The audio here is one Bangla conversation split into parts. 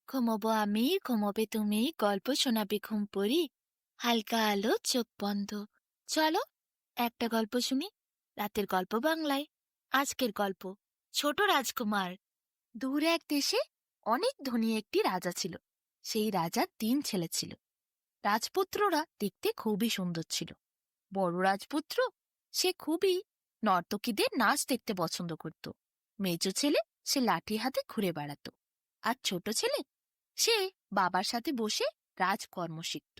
ঘুমোবো আমি, ঘুমোবে তুমি, গল্প শোনাবে ঘুম পড়ি। হালকা আলো, চোখ বন্ধ। চলো একটা গল্প শুনি। রাতের গল্প বাংলায়। আজকের গল্প ছোট রাজকুমার। দূরে এক দেশে অনেক ধনী একটি রাজা ছিল। সেই রাজার ৩ ছেলে ছিল। রাজপুত্ররা দেখতে খুবই সুন্দর ছিল। বড় রাজপুত্র, সে খুবই নর্তকীদের নাচ দেখতে পছন্দ করত। মেজ ছেলে, সে লাঠি হাতে ঘুরে বেড়াত। আর ছোট ছেলে, সে বাবার সাথে বসে রাজকর্ম শিখত।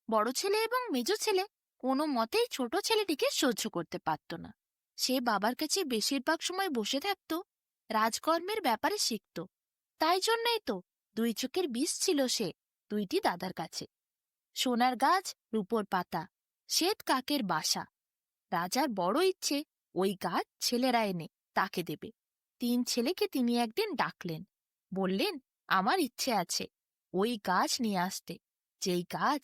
বড় ছেলে এবং মেজ ছেলে কোনো মতেই ছোট ছেলেটিকে সহ্য করতে পারত না। সে বাবার কাছে বেশিরভাগ সময় বসে থাকত, রাজকর্মের ব্যাপারে শিখত। তাই জন্যই তো ২ চোখের বিষ ছিল সে ২টি দাদার কাছে। সোনার গাছ, রূপোর পাতা, শ্বেত কাকের বাসা। রাজার বড় ইচ্ছে ওই গাছ ছেলেরা এনে তাকে দেবে। ৩ ছেলেকে তিনি একদিন ডাকলেন, বললেন, আমার ইচ্ছে আছে ওই গাছ নিয়ে আসতে, যেই গাছ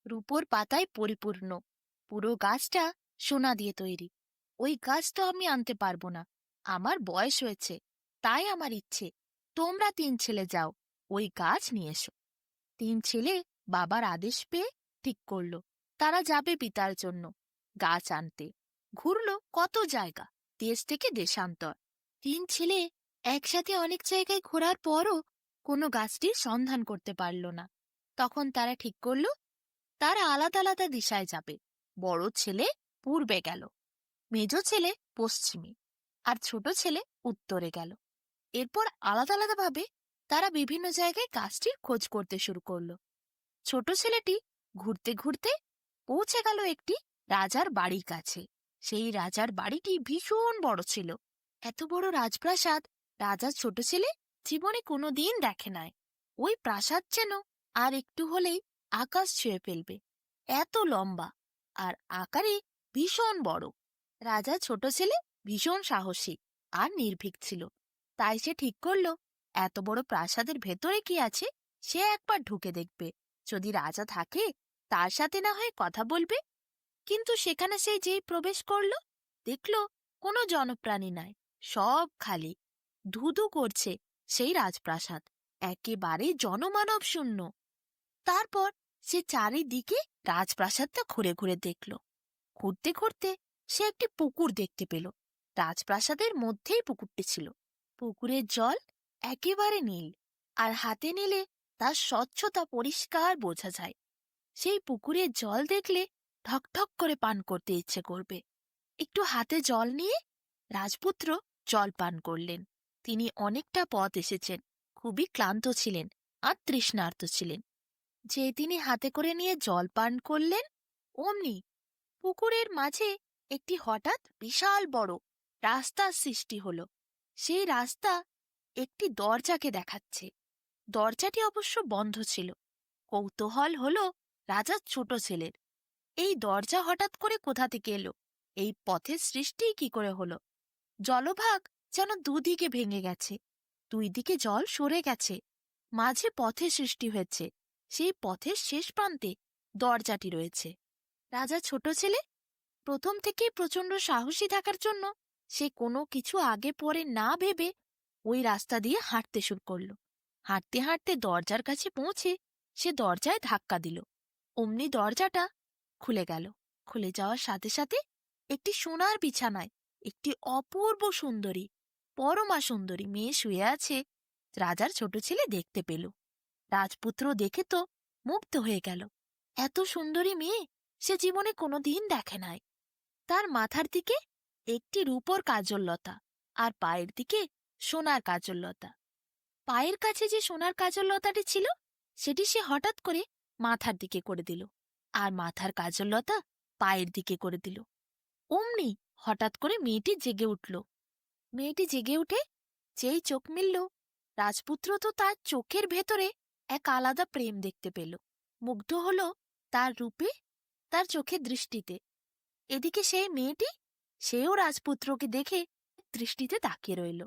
রূপোর পাতায় পরিপূর্ণ। পুরো গাছটা সোনা দিয়ে তৈরি। ওই গাছ তো আমি আনতে পারবো না, আমার বয়স হয়েছে। তাই আমার ইচ্ছে তোমরা ৩ ছেলে যাও, ওই গাছ নিয়ে এসো। ৩ ছেলে বাবার আদেশ পেয়ে ঠিক করল, তারা যাবে পিতার জন্য গাছ আনতে। ঘুরল কত জায়গা, দেশ থেকে দেশান্তর। ৩ ছেলে একসাথে অনেক জায়গায় ঘোরার পরও কোনো গাছটির সন্ধান করতে পারল না। তখন তারা ঠিক করল, তারা আলাদা আলাদা দিশায় যাবে। বড় ছেলে পূর্বে গেল, মেজ ছেলে পশ্চিমে, আর ছোট ছেলে উত্তরে গেল। এরপর আলাদা আলাদাভাবে তারা বিভিন্ন জায়গায় গাছটির খোঁজ করতে শুরু করল। ছোট ছেলেটি ঘুরতে ঘুরতে পৌঁছে গেল একটি রাজার বাড়ির কাছে। সেই রাজার বাড়িটি ভীষণ বড় ছিল। এত বড় রাজপ্রাসাদ রাজার ছোট ছেলে জীবনে কোনোদিন দেখে নাই। ওই প্রাসাদ যেন আর একটু হলেই আকাশ ছুঁয়ে ফেলবে, এত লম্বা আর আকারে ভীষণ বড়। রাজা ছোট ছেলে ভীষণ সাহসী আর নির্ভীক ছিল। তাই সে ঠিক করল, এত বড় প্রাসাদের ভেতরে কি আছে সে একবার ঢুকে দেখবে। যদি রাজা থাকে তার সাথে না হয় কথা বলবে। কিন্তু সেখানে সে যেই প্রবেশ করল, দেখল কোনো জনপ্রাণী নাই, সব খালি। ধুধু করছে সেই রাজপ্রাসাদ, একেবারে জনমানব শূন্য। তারপর সে চারিদিকে রাজপ্রাসাদটা ঘুরে ঘুরে দেখল। ঘুরতে ঘুরতে সে একটি পুকুর দেখতে পেল। রাজপ্রাসাদের মধ্যেই পুকুরটি ছিল। পুকুরের জল একেবারে নীল, আর হাতে নিলে তার স্বচ্ছতা পরিষ্কার বোঝা যায়। সেই পুকুরের জল দেখলে ঠকঠক করে পান করতে ইচ্ছে করবে। একটু হাতে জল নিয়ে রাজপুত্র জল পান করলেন। তিনি অনেকটা পথ এসেছেন, খুবই ক্লান্ত ছিলেন আর তৃষ্ণার্ত ছিলেন। যে তিনি হাতে করে নিয়ে জল পান করলেন, অমনি পুকুরের মাঝে একটি হঠাৎ বিশাল বড় রাস্তার সৃষ্টি হল। সেই রাস্তা একটি দরজাকে দেখাচ্ছে। দরজাটি অবশ্য বন্ধ ছিল। কৌতূহল হল রাজার ছোট ছেলের, এই দরজা হঠাৎ করে কোথা থেকে এলো, এই পথের সৃষ্টি কি করে হলো। জলভাগ যেন দুদিকে ভেঙে গেছে, ২ দিকে জল সরে গেছে, মাঝে পথের সৃষ্টি হয়েছে। সেই পথের শেষ প্রান্তে দরজাটি রয়েছে। রাজা ছোট ছেলে প্রথম থেকেই প্রচণ্ড সাহসী থাকার জন্য সে কোনো কিছু আগে পরে না ভেবে ওই রাস্তা দিয়ে হাঁটতে শুরু করল। হাঁটতে হাঁটতে দরজার কাছে পৌঁছে সে দরজায় ধাক্কা দিল। অমনি দরজাটা খুলে গেল। খুলে যাওয়ার সাথে সাথে একটি সোনার বিছানায় একটি অপূর্ব সুন্দরী, পরমা সুন্দরী মেয়ে শুয়ে আছে রাজার ছোট ছেলে দেখতে পেল। রাজপুত্র দেখে তো মুগ্ধ হয়ে গেল। এত সুন্দরী মেয়ে সে জীবনে কোনোদিন দেখে নাই। তার মাথার দিকে একটি রূপোর কাজললতা, আর পায়ের দিকে সোনার কাজললতা। পায়ের কাছে যে সোনার কাজললতাটি ছিল সেটি সে হঠাৎ করে মাথার দিকে করে দিল, আর মাথার কাজললতা পায়ের দিকে করে দিল। অমনি হঠাৎ করে মেয়েটি জেগে উঠল। মেয়েটি জেগে উঠে যেই চোখ মিলল, রাজপুত্র তো তার চোখের ভেতরে এক আলাদা প্রেম দেখতে পেল। মুগ্ধ হল তার রূপে, তার চোখের দৃষ্টিতে। এদিকে সেই মেয়েটি, সেও রাজপুত্রকে দেখে দৃষ্টিতে তাকিয়ে রইল।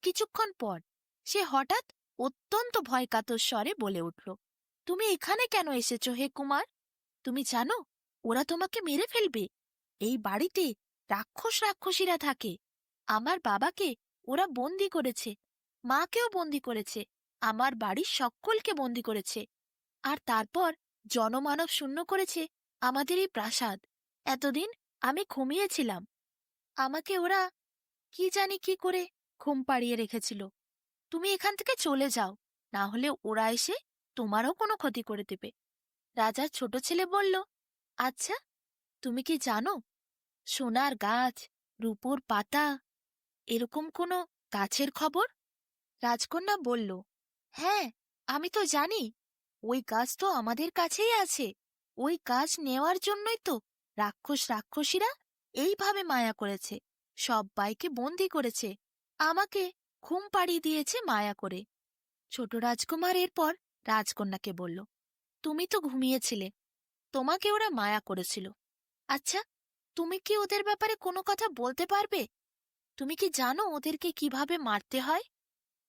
কিছুক্ষণ পর সে হঠাৎ অত্যন্ত ভয়কাতর স্বরে বলে উঠল, তুমি এখানে কেন এসেছ হে কুমার? তুমি জানো ওরা তোমাকে মেরে ফেলবে। এই বাড়িতে রাক্ষসীরা থাকে। আমার বাবাকে ওরা বন্দি করেছে, মাকেও বন্দি করেছে। আমার বাড়ির সকলকে বন্দি করেছে, আর তারপর জনমানব শূন্য করেছে আমাদের এই প্রাসাদ। এতদিন আমি ঘুমিয়েছিলাম, আমাকে ওরা কি জানি কি করে ঘুম পাড়িয়ে রেখেছিল। তুমি এখান থেকে চলে যাও, না হলে ওরা এসে তোমারও কোনো ক্ষতি করে দেবে। রাজার ছোট ছেলে বলল, আচ্ছা, তুমি কি জানো সোনার গাছ, রূপোর পাতা, এরকম কোনো গাছের খবর? রাজকন্যা বলল, হ্যাঁ, আমি তো জানি। ওই গাছ তো আমাদের কাছেই আছে। ওই গাছ নেওয়ার জন্যই তো রাক্ষসীরা এইভাবে মায়া করেছে, সব্বাইকে বন্দি করেছে, আমাকে ঘুম পাড়িয়ে দিয়েছে মায়া করে। ছোট রাজকুমার এরপর রাজকন্যাকে বলল, তুমি তো ঘুমিয়েছিলে, তোমাকে ওরা মায়া করেছিল। আচ্ছা, তুমি কি ওদের ব্যাপারে কোনো কথা বলতে পারবে? তুমি কি জানো ওদেরকে কিভাবে মারতে হয়?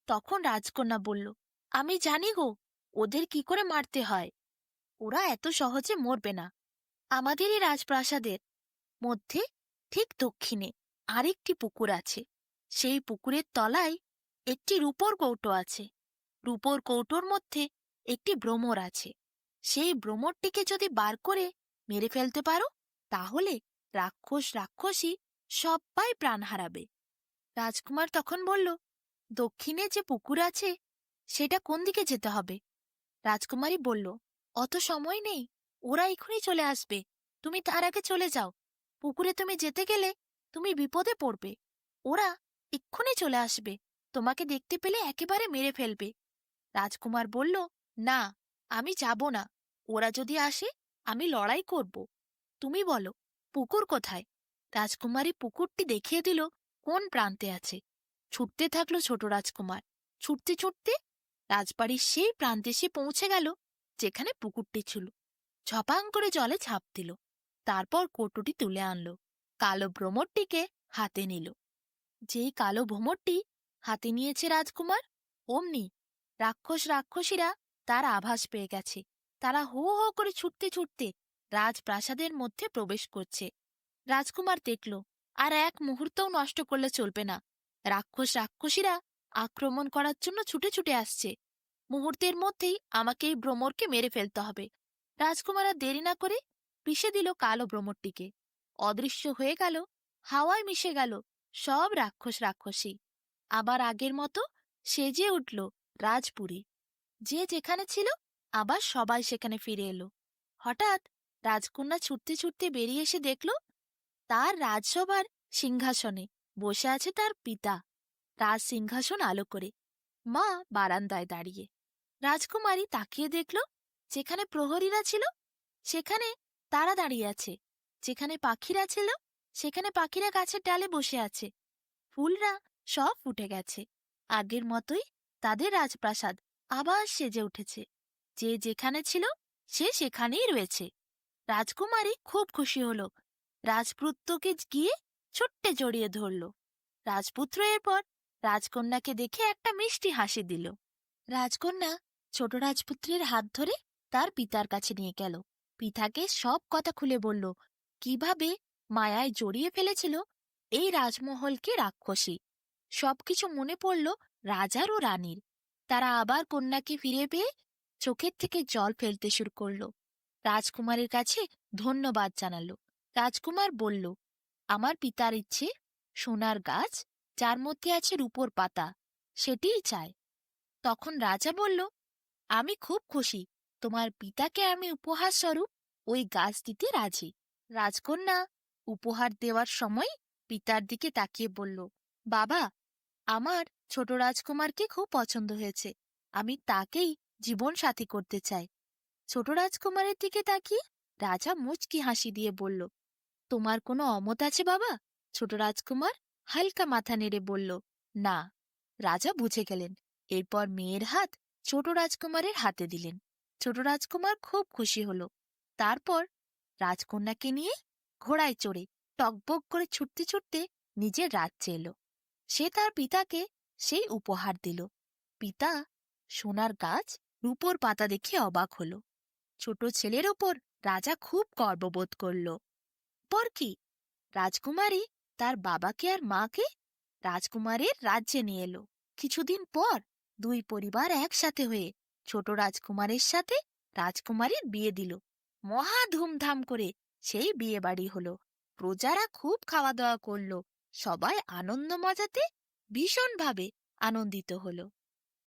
তখন রাজকন্যা বলল, আমি জানি গো, ওদের কি করে মারতে হয়। ওরা এত সহজে মরবে না। আমাদেরই রাজপ্রাসাদের মধ্যে ঠিক দক্ষিণে আরেকটি পুকুর আছে। সেই পুকুরের তলায় একটি রূপোর কৌটো আছে। রূপোর কৌটোর মধ্যে একটি ভ্রমর আছে। সেই ভ্রমরটিকে যদি বার করে মেরে ফেলতে পারো, তাহলে রাক্ষসী সবাই প্রাণ হারাবে। রাজকুমার তখন বলল, দক্ষিণে যে পুকুর আছে সেটা কোন দিকে যেতে হবে? রাজকুমারী বলল, অত সময় নেই, ওরা এখনই চলে আসবে। তুমি তার আগে চলে যাও। পুকুরে তুমি যেতে গেলে তুমি বিপদে পড়বে। ওরা এক্ষুনি চলে আসবে, তোমাকে দেখতে পেলে একেবারে মেরে ফেলবে। রাজকুমার বলল, না, আমি যাব না। ওরা যদি আসে আমি লড়াই করব। তুমি বলো, পুকুর কোথায়? রাজকুমারী পুকুরটি দেখিয়ে দিল কোন প্রান্তে আছে। ছুটতে থাকলো ছোট রাজকুমার। ছুটতে ছুটতে রাজবাড়ির সেই প্রান্তে সে পৌঁছে গেল যেখানে পুকুরটি ছিল। ঝপাং করে জলে ঝাঁপ দিল, তারপর কৌটোটি তুলে আনলো, কালো ভ্রমরটিকে হাতে নিল। যেই কালো ভ্রমরটি হাতে নিয়েছে রাজকুমার, অমনি রাক্ষসীরা তার আভাস পেয়ে গেছে। তারা হো হো করে ছুটতে ছুটতে রাজপ্রাসাদের মধ্যে প্রবেশ করছে। রাজকুমার দেখল, আর এক মুহূর্তও নষ্ট করলে চলবে না। রাক্ষসীরা আক্রমণ করার জন্য ছুটে ছুটে আসছে। মুহূর্তের মধ্যেই আমাকে এই ভ্রমরকে মেরে ফেলতে হবে। রাজকুমার আর দেরি না করে পিষে দিল কালো ভ্রমরটিকে। অদৃশ্য হয়ে গেল, হাওয়ায় মিশে গেল সব রাক্ষসী। আবার আগের মতো সেজে উঠল রাজপুরী। যে যেখানে ছিল আবার সবাই সেখানে ফিরে এলো। হঠাৎ রাজকন্যা ছুটতে ছুটতে বেরিয়ে এসে দেখল, তার রাজসভার সিংহাসনে বসে আছে তার পিতা, রাজ সিংহাসন আলো করে, মা বারান্দায় দাঁড়িয়ে। রাজকুমারী তাকিয়ে দেখল, যেখানে প্রহরীরা ছিল সেখানে তারা দাঁড়িয়ে আছে, যেখানে পাখিরা ছিল সেখানে পাখিরা গাছের ডালে বসে আছে। ফুলরা সব ফুটে গেছে। আগের মতোই তাদের রাজপ্রাসাদ আবার সেজে উঠেছে। যে যেখানে ছিল সে সেখানেই রয়েছে। রাজকুমারী খুব খুশি হল। রাজপুত্রকে গিয়ে ছোট্টে জড়িয়ে ধরল। রাজপুত্র এরপর রাজকন্যাকে দেখে একটা মিষ্টি হাসি দিল। রাজকন্যা ছোট রাজপুত্রের হাত ধরে তার পিতার কাছে নিয়ে গেল। পিতাকে সব কথা খুলে বলল, কিভাবে মায়ায় জড়িয়ে ফেলেছিল এই রাজমহলকে রাক্ষসী। সবকিছু মনে পড়ল রাজার ও রানীর। তারা আবার কন্যাকে ফিরে পেয়ে চোখের থেকে জল ফেলতে শুরু করল। রাজকুমারের কাছে ধন্যবাদ জানালো। রাজকুমার বলল, আমার পিতার ইচ্ছে সোনার গাছ যার মধ্যে আছে রূপোর পাতা, সেটিই চায়। তখন রাজা বলল, আমি খুব খুশি, তোমার পিতাকে আমি উপহার স্বরূপ ওই গাছ দিতে রাজি। রাজকন্যা উপহার দেওয়ার সময় পিতার দিকে তাকিয়ে বলল, বাবা, আমার ছোট রাজকুমারকে খুব পছন্দ হয়েছে, আমি তাকেই জীবন সাথী করতে চাই। ছোট রাজকুমারের দিকে তাকিয়ে রাজা মুচকি হাসি দিয়ে বলল, তোমার কোনো অমত আছে বাবা? ছোট রাজকুমার হালকা মাথা নেড়ে বলল, না। রাজা বুঝে গেলেন। এরপর মেয়ের হাত ছোট রাজকুমারের হাতে দিলেন। ছোট রাজকুমার খুব খুশি হল। তারপর রাজকন্যাকে নিয়ে ঘোড়ায় চড়ে টকবক করে ছুটতে ছুটতে নিজের রাজ্যে এলো। সে তার পিতাকে সেই উপহার দিল। পিতা সোনার গাছ, রূপোর পাতা দেখে অবাক হল। ছোট ছেলের ওপর রাজা খুব গর্ববোধ করল। পর কি রাজকুমারী তার বাবাকে আর মাকে রাজকুমারের রাজ্যে নিয়ে এলো। কিছুদিন পর দুই পরিবার একসাথে হয়ে ছোট রাজকুমারের সাথে রাজকুমারীর বিয়ে দিল। মহা ধুমধাম করে সেই বিয়ে বাড়ি হলো। প্রজারা খুব খাওয়া দাওয়া করলো। সবাই আনন্দ মজাতে ভীষণভাবে আনন্দিত হলো।